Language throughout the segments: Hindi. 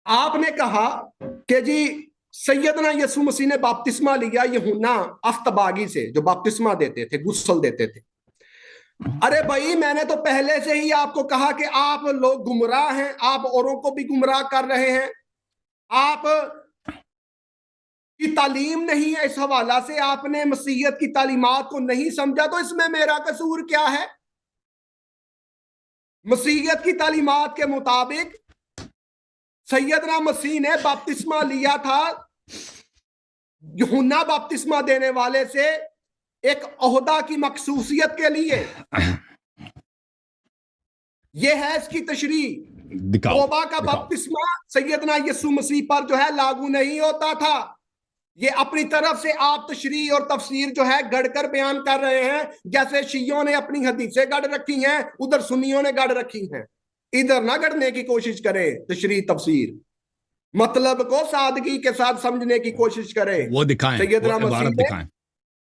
आपने कहा कि जी सैयदना यसु मसीह ने बपतिस्मा लिया यूहन्ना अफ्तबागी से, जो बपतिस्मा देते थे, गुस्ल देते थे। अरे भाई, मैंने तो पहले से ही आपको कहा कि आप लोग गुमराह हैं, आप औरों को भी गुमराह कर रहे हैं। आप की तालीम नहीं है, इस हवाला से आपने मसीहत की तालीमात को नहीं समझा, तो इसमें मेरा कसूर क्या है? मसीहत की तालीमात के मुताबिक सैयदना मसीह ने बपतिस्मा लिया था यूहन्ना बपतिस्मा देने वाले से एक ओहदा की मखसूसियत के लिए। यह है इसकी तशरीह। तौबा का बपतिस्मा सैयदना यसु मसीह पर जो है लागू नहीं होता था। ये अपनी तरफ से आप तशरीह और तफसीर जो है गढ़कर बयान कर रहे हैं, जैसे शियों ने अपनी हदीसें गढ़ रखी हैं, उधर सुन्नियों ने गढ़ रखी हैं। इधर ना गढ़ने की कोशिश करें तशरीह तफसीर, मतलब को सादगी के साथ समझने की कोशिश करें। वो दिखाएं, सैयदना वो इबारत मसीह दिखाएं,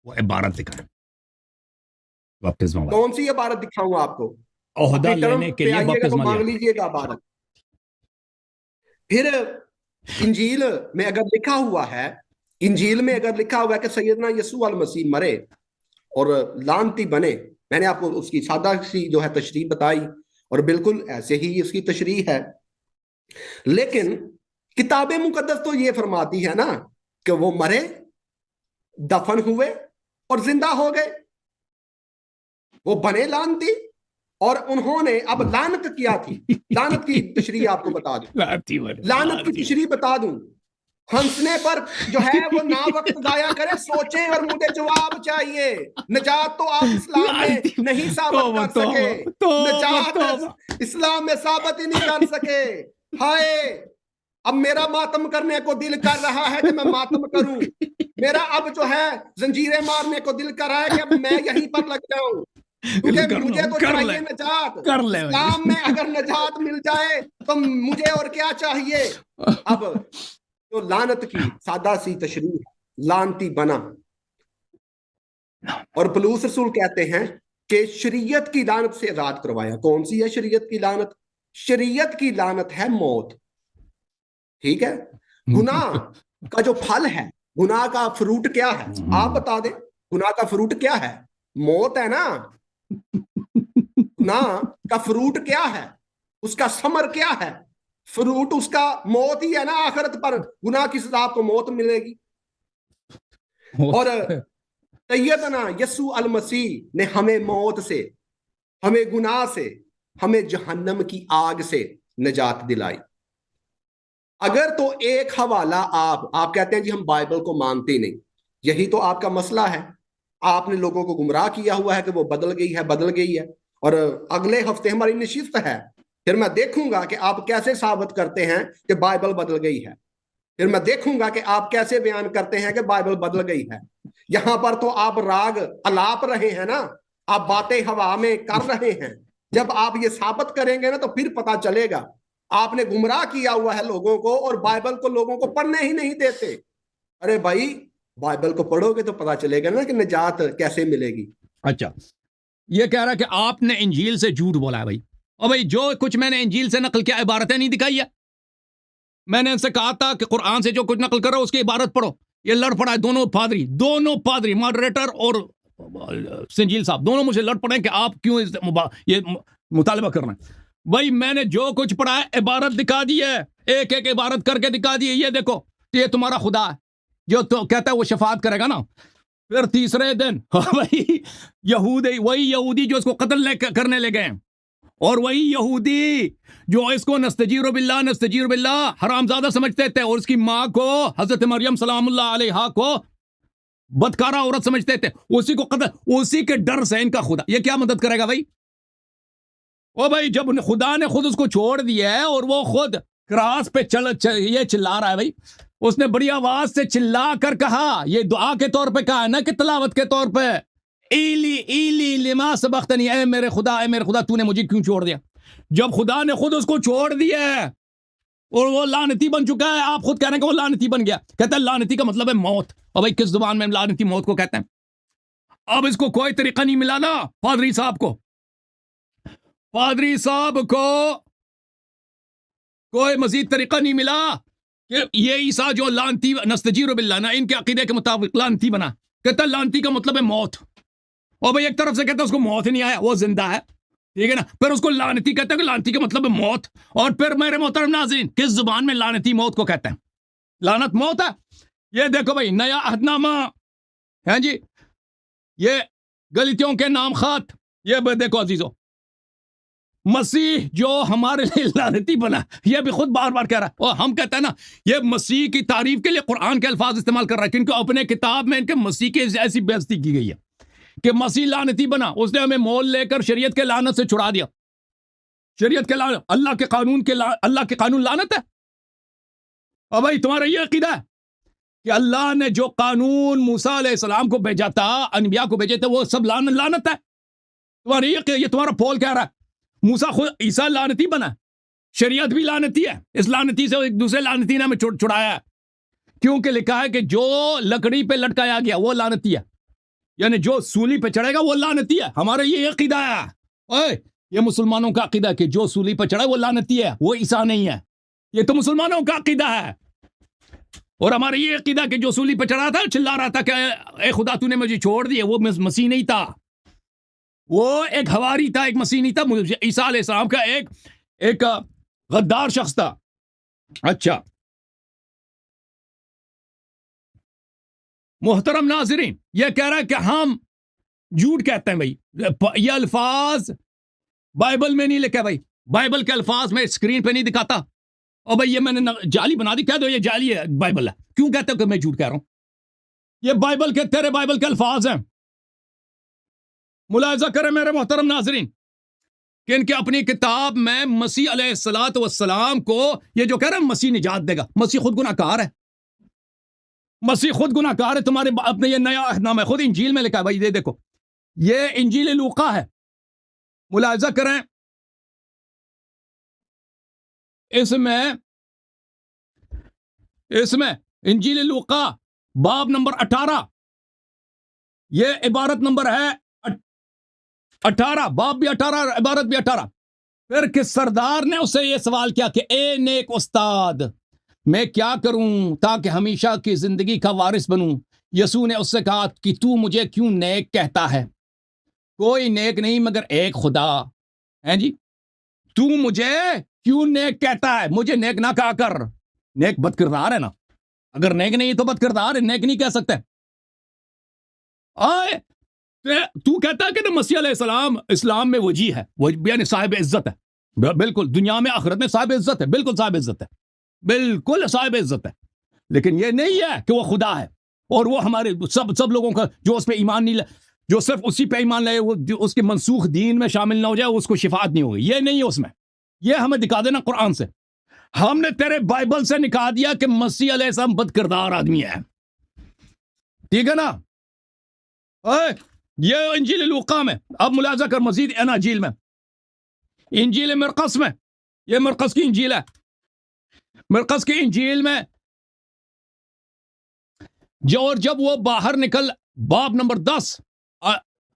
वो इबारत दिखाएं। बपतिस्मा कौन सी इबारत दिखाऊं आपको? ओहदा लेने के लिए आइएगा तो बपतिस्मा मांग लिया। लीजिएगा इबारत। फिर इंजील में अगर लिखा हुआ है, इंजील में अगर लिखा हुआ है कि सैयदना यसू अल मसीह मरे और लानती बने, मैंने आपको उसकी सादा सी जो है तशरीह बताई, और बिल्कुल ऐसे ही इसकी तशरीह है। लेकिन किताब मुकद्दस तो ये फरमाती है ना कि वो मरे, दफन हुए और जिंदा हो गए। वो बने लानती और उन्होंने अब लानत किया थी। लानत की तशरीह आपको बता दूं, लानत की तशरीह बता दूं। हंसने पर जो है वो ना वक्त जाया करे, सोचें और मुझे जवाब चाहिए। निजात तो आप इस्लाम में नहीं साबित कर सके, निजात इस्लाम में साबित ही नहीं कर सके। हाय, अब मेरा मातम करने को दिल कर रहा है कि मैं मातम करूं। मेरा अब जो है जंजीरें मारने को दिल कर रहा है कि अब मैं यहीं पर लग जाऊं, क्योंकि मुझे तो चाहिए नजात। इस्लाम में अगर नजात मिल जाए तो मुझे और क्या चाहिए। अब तो लानत की सादा सी तशरीह, लानती बना। और पलूस रसूल कहते हैं कि शरीयत की लानत से आजाद करवाया। कौन सी है शरीयत की लानत? शरीयत की लानत है मौत। ठीक है, गुनाह का जो फल है, गुनाह का फ्रूट क्या है? आप बता दें, गुनाह का फ्रूट क्या है? मौत है ना। गुनाह का फ्रूट क्या है? उसका समर क्या है? फ्रूट उसका मौत ही है ना। आखिरत पर गुनाह की सजा आपको मौत मिलेगी। और सैयदना यसू अल मसीह ने हमें मौत से, हमें गुनाह से, हमें जहन्नम की आग से निजात दिलाई। अगर तो एक हवाला आप कहते हैं जी हम बाइबल को मानते नहीं, यही तो आपका मसला है। आपने लोगों को गुमराह किया हुआ है कि वो बदल गई है, बदल गई है। और अगले हफ्ते हमारी नशिस्त है, फिर मैं देखूंगा कि आप कैसे साबित करते हैं कि बाइबल बदल गई है। फिर मैं देखूंगा कि आप कैसे बयान करते हैं कि बाइबल बदल गई है। यहां पर तो आप राग अलाप रहे हैं ना, आप बातें हवा में कर रहे हैं। जब आप ये साबित करेंगे ना तो फिर पता चलेगा। आपने गुमराह किया हुआ है लोगों को, और बाइबल को लोगों को पढ़ने ही नहीं देते। अरे भाई, बाइबल को पढ़ोगे तो पता चलेगा ना कि निजात कैसे मिलेगी। अच्छा, ये कह रहा है कि आपने इंजील से झूठ बोला है भाई। और भाई जो कुछ मैंने इंजील से नकल किया, इबारतें नहीं दिखाई है। मैंने इनसे कहा था कि कुरान से जो कुछ नकल करो उसकी इबारत पढ़ो। ये लड़ पड़ा है, दोनों पादरी मॉडरेटर और संजील साहब दोनों मुझे लड़ पड़े कि आप क्यों ये मुतालबा कर रहे हैं। भाई मैंने जो कुछ पढ़ा है इबारत दिखा दी है, एक एक इबारत करके दिखा दी है। ये देखो, ये तुम्हारा खुदा है जो तो कहता है वो शफात करेगा ना। फिर तीसरे दिन भाई वही यहूदी जो इसको कत्ल करने ले गए, और वही यहूदी जो इसको नस्तजीर बिल्लाह हरामजादा समझते थे, और उसकी माँ को हजरत मरियम सलामुल्लाह अलैहा को बदकारा औरत समझते थे, उसी को कत्ल, उसी के डर से इनका खुदा ये क्या मदद करेगा भाई? ओ भाई, जब खुदा ने खुद उसको छोड़ दिया है और वो खुद क्रॉस पे ये चिल्ला रहा है भाई, उसने बड़ी आवाज से चिल्ला कर कहा, ये दुआ के तौर पे कहा है ना कि तिलावत के तौर पे, इली इली लिमा सबख्तनी, ऐ मेरे खुदा तूने मुझे क्यों छोड़ दिया। जब खुदा ने खुद उसको छोड़ दिया है और वो लानती बन चुका है, आप खुद कह रहे हैं कि वो लानती बन गया। कहता है लानती का मतलब है मौत। और भाई किस जुबान में लानती मौत को कहते हैं? अब इसको कोई तरीका नहीं मिला ना पादरी साहब को कोई मजीद तरीका नहीं मिला कि ये ईसा जो लानती नस्तजीर बिल्लाह ना, इनके अकीदे के मुताबिक लानती बना। कहता लानती का मतलब है मौत, और भाई एक तरफ से कहता उसको मौत नहीं आया, वो जिंदा है, ठीक है ना, फिर उसको लानती कहता है कि लानती का मतलब है मौत। और फिर मेरे मोहतरम नाज़रीन, किस जुबान में लानती मौत को कहते हैं? लानत मौत है। ये देखो भाई, नया अहदनामा है जी, ये गलतियों के नाम खात, ये देखो अजीजों, मसीह जो हमारे लिए लानती बना, ये भी खुद बार बार कह रहा है। और हम कहते हैं ना, ये मसीह की तारीफ के लिए कुरान के अल्फाज इस्तेमाल कर रहा है, क्योंकि अपने किताब में इनके मसीह की ऐसी बेइज्जती की गई है कि मसीह लानती बना, उसने हमें मोल लेकर शरीयत के लानत से छुड़ा दिया। शरीयत के लानत, अल्लाह के कानून के अल्लाह के कानून लानत है। और भाई तुम्हारा ये अकीदा है कि अल्लाह ने जो कानून मूसा अलैहिस्सलाम को भेजा था, अनबिया को भेजे थे, वो सब लानत है। तुम्हारा ये तुम्हारा पोल कह रहा है मूसा खुद ईसा लानती बना, शरीयत भी लानती है। इस लानती से एक दूसरे लानती ने हमें छुड़ाया है, क्योंकि लिखा है कि जो लकड़ी पे लटकाया गया वो लानती है, यानी जो सूली पे चढ़ेगा वो लानती है। हमारा ये अकीदा है, ओए ये मुसलमानों का अकीदा है कि जो सूली पे चढ़ा वो लानती है, वो ईसा नहीं है। ये तो मुसलमानों का अकीदा है। और हमारा ये अकीदा कि जो सूली पे चढ़ा था चिल्ला रहा था कि ए खुदा तूने मुझे छोड़ दिया, वो मसीह नहीं था, वो एक हवारी था, एक मसीह नहीं था। ईसा अलैहिस्सलाम का एक गद्दार शख्स था। अच्छा मोहतरम नाज़रीन, ये कह रहा है कि हम झूठ कहते हैं। भाई ये अल्फाज बाइबल में नहीं लिखा भाई, बाइबल के अल्फाज में स्क्रीन पे नहीं दिखाता। और भाई ये मैंने जाली बना दी, कह दो ये जाली है, बाइबल है। क्यों कहते हो कि मैं झूठ कह रहा हूं? ये बाइबल के, तेरे बाइबल के अल्फाज हैं। मुलाहिजा करें मेरे मोहतरम नाज़रीन कि इनके अपनी किताब में मसीह अलैहिस्सलातु वस्सलाम को ये जो कह रहा है मसीह निजात देगा, मसीह खुद गुनाहगार है, मसीह खुद गुनाहगार है। तुम्हारे अपने ये नया अहदनामा है, खुद इंजील में लिखा है भाई, ये देखो, ये इंजील लूका है। मुलाहिजा करें, इसमें इंजील लूका बाब नंबर 18, ये इबारत नंबर है 18, बाब भी 18, इबारत भी 18। फिर किस सरदार ने उससे यह सवाल किया कि ए नेक उस्ताद, मैं क्या करूं ताकि हमेशा की जिंदगी का वारिस बनूं? यसू ने उससे कहा कि तू मुझे क्यों नेक कहता है? कोई नेक नहीं मगर एक खुदा है जी। तू मुझे क्यों नेक कहता है? मुझे नेक ना कहा कर, नेक बदकिरदार है ना। अगर नेक नहीं तो बदकिरदार है, नेक नहीं कह सकते। आए तू कहता है कि ना मसीह अलैहिस्सलाम इस्लाम में वजी है, वजी यानी साहिब इज्जत है। बिल्कुल, दुनिया में आखिरत में साहिब इज्जत है, बिल्कुल साहिब इज्जत है, बिल्कुल साहिब इज्जत है। लेकिन ये नहीं है कि वो खुदा है और वो हमारे सब लोगों का जो उस पर ईमान नहीं, जो सिर्फ उसी पे ईमान लाए, वो उसके मनसूख दीन में शामिल ना हो जाए, उसको शिफात नहीं होगी। ये नहीं है उसमें। ये हमें दिखा देना कुरान से। हमने तेरे बाइबल से निकाल दिया कि मसीह अलैहिस्सलाम बदकिरदार आदमी है, ठीक है ना। ये इंजील लूका में, अब मुलाजा कर मजीद अनाजील में, इंजील मरकस में, ये मरकस की इंजील है। मरकस की इंजील में जब वो बाहर निकल, बाब नंबर 10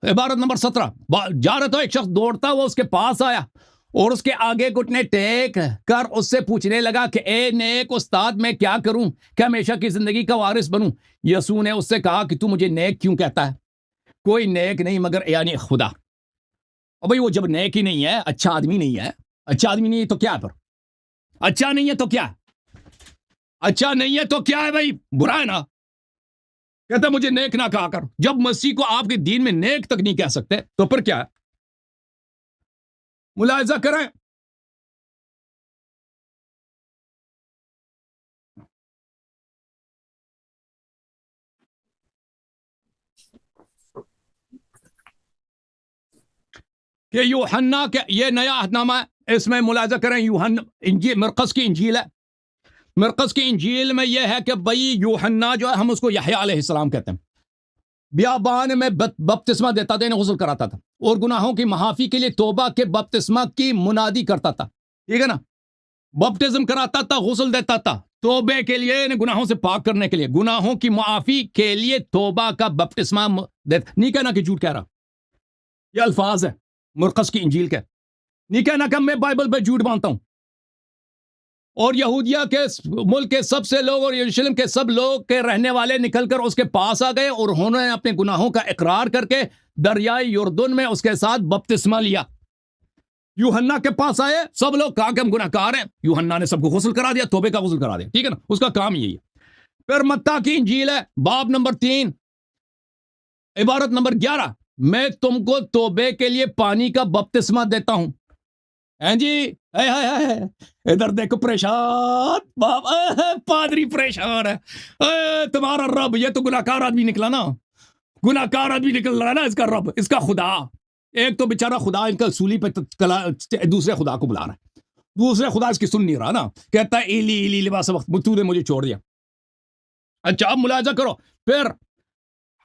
इबारत नंबर 17, जा रहा था, एक शख्स दौड़ता हुआ उसके पास आया और उसके आगे घुटने टेक कर उससे पूछने लगा कि ए नेक उस्ताद, मैं क्या करूं कि हमेशा की जिंदगी का वारिस बनूं? यसू ने उससे कहा कि तू मुझे नेक क्यों कहता है? कोई नेक नहीं मगर यानी खुदा। और भाई वो जब नेक ही नहीं है, अच्छा आदमी नहीं है, अच्छा आदमी नहीं है तो क्या है? पर अच्छा नहीं है तो क्या? अच्छा नहीं है तो क्या है भाई? बुरा है ना। कहता मुझे नेक ना कहा कर। जब मसीह को आपके दीन में नेक तक नहीं कह सकते तो फिर क्या है? मुलाहिजा करें, कि यूहन्ना के, ये नया अहदनामा है, इसमें मुलाहिजा करें, यूहन्ना इंजील मरकस की इंजील है। मरकस की इंजील में यह है कि भाई यूहन्ना जो है, हम उसको यहया अलैहिस्सलाम कहते हैं, बियाबान में बपतिस्मा देता था, इन्हें गुस्ल कराता था और गुनाहों की माफी के लिए तौबा के बपतिस्मा की मुनादी करता था, ठीक है ना। बपतिस्म कराता था, गुस्ल देता था तौबे के लिए, इन्हें गुनाहों से पाक करने के लिए, गुनाहों की माफी के लिए तौबा का बपतिस्मा देता। नहीं कहना कि झूठ कह रहा, ये अल्फाज है मरकस की इंजील के। नहीं कहना कि मैं बाइबल पे झूठ मानता हूं। और यहूदिया के मुल्क के सबसे लोग और यरूशलेम के सब लोग के रहने वाले निकलकर उसके पास आ गए और उन्होंने अपने गुनाहों का इकरार करके दरियाए यर्दन में उसके साथ बपतिस्मा लिया। यूहन्ना के पास आए सब लोग, कहा कि हम गुनाहगार हैं। यूहन्ना ने सबको गुस्ल करा दिया, तौबे का गुस्ल करा दिया, ठीक है ना, उसका काम यही है। फिर मत्ता की इंजील है, बाब नंबर 3, इबारत नंबर 11, मैं तुमको तौबे के लिए पानी का बपतिस्मा देता हूं। हैं जी, इधर देखो परेशान बाबा, पादरी परेशान है। तुम्हारा रब, ये तो गुनाहगार आदमी निकला ना, गुनाहगार आदमी निकल रहा है ना इसका रब, इसका खुदा। एक तो बेचारा खुदा इनका सूली पे दूसरे खुदा को बुला रहा है, दूसरे खुदा इसकी सुन नहीं रहा ना, कहता है इली इली लिबास वक्त, तूने मुझे छोड़ दिया। अच्छा, आप मुलाजा करो। फिर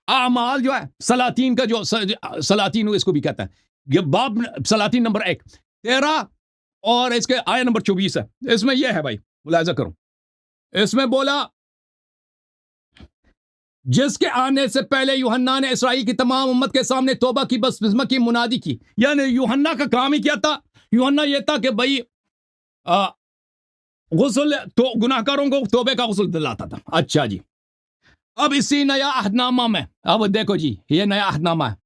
आमाल जो है, सलातीन का जो सलातीन इसको भी कहता है, ये बाब सलातीन नंबर 1, 13 और इसके आया नंबर 24 है। इसमें यह है भाई, मुलाजा करो, इसमें बोला जिसके आने से पहले यूहन्ना ने इसराइल की तमाम उम्मत के सामने तौबा की बपतिस्मा की मुनादी की। यानी यूहन्ना का काम ही क्या था? यूहन्ना ये था कि भाई गुस्ल तो गुनाहगारों को तौबे का गुस्ल दिलाता था। अच्छा जी, अब इसी नया अहदनामा में, अब देखो जी, ये नया अहदनामा है।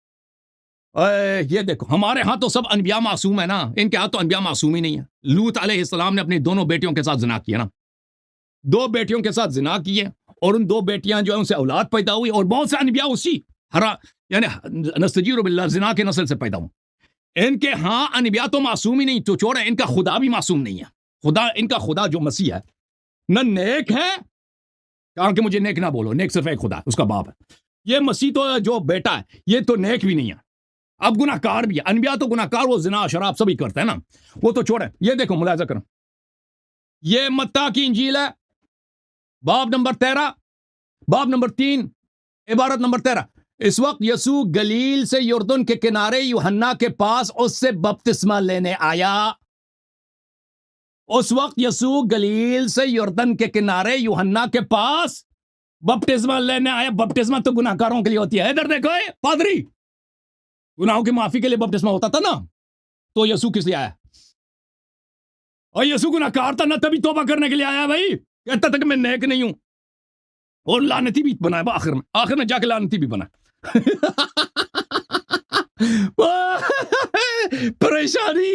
ये देखो, हमारे यहाँ तो सब अनबिया मासूम है ना, इनके यहाँ तो अनबिया मासूम ही नहीं है। लूत अलैहिस्सलाम ने अपनी दोनों बेटियों के साथ जिना किया ना, 2 बेटियों के साथ जिना किए और उन 2 बेटियां जो है उनसे औलाद पैदा हुई, और बहुत से अनबिया उसी हरा यानी नस्तजीर बिल्लाह जिना के नस्ल से पैदा हुए। इनके हाँ अनबिया तो मासूम ही नहीं, तो छोड़, इनका खुदा भी मासूम नहीं है। खुदा, इनका खुदा जो मसीह है न नेक है, कहा कि मुझे नेक ना बोलो, नेक सिर्फ एक खुदा, उसका बाप है। ये मसीह तो जो बेटा है ये तो नेक भी नहीं है, अब गुनाहगार भी है। अनबिया तो गुनाहगार, वो जिना शराब सभी करते हैं ना, वो तो छोड़े। ये देखो, मुलाजा करो, ये मत्ता की इंजील है, बाब नंबर 13, बाब नंबर 3, इबारत नंबर 13। इस वक्त यसू गलील से यर्दन के किनारे यूहन्ना के पास उससे बपतिस्मा लेने आया। उस वक्त यसू गलील से यर्दन के किनारे यूहन्ना के पास बपतिस्मा लेने आया। बपतिस्मा तो गुनाहगारों के लिए होती है। इधर देखो, पादरी, गुनाहों की माफी के लिए बपतिस्मा होता था ना, तो यसू किस लिए आया? और यसू गुनाहगार था ना, तभी तौबा करने के लिए आया भाई। कहता था कि मैं नेक नहीं हूं, और लानती भी बना है। आखिर में जाके लानती भी बना। परेशानी,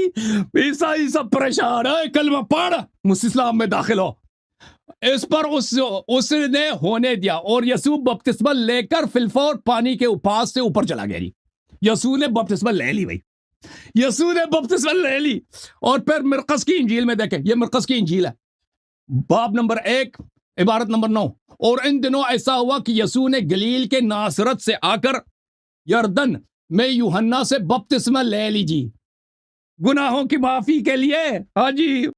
ईसाई सब परेशान है। कलमा पढ़, मुस्लिम में दाखिल हो। इस पर उसने होने दिया और यसू बपतिस्मा लेकर फिलफौर पानी के पास से ऊपर चला गया। यसू ने बपतिस्मा ले ली भाई, यसू ने बपतिस्मा ले ली। और फिर मरकस की इंजील में देखें, ये मरकस की इंजील है, बाब नंबर 1, इबारत नंबर 9। और इन दिनों ऐसा हुआ कि यसू ने गलील के नासरत से आकर यर्दन में यूहन्ना से बपतिस्मा ले लीजिए गुनाहों की माफी के लिए। हाँ जी।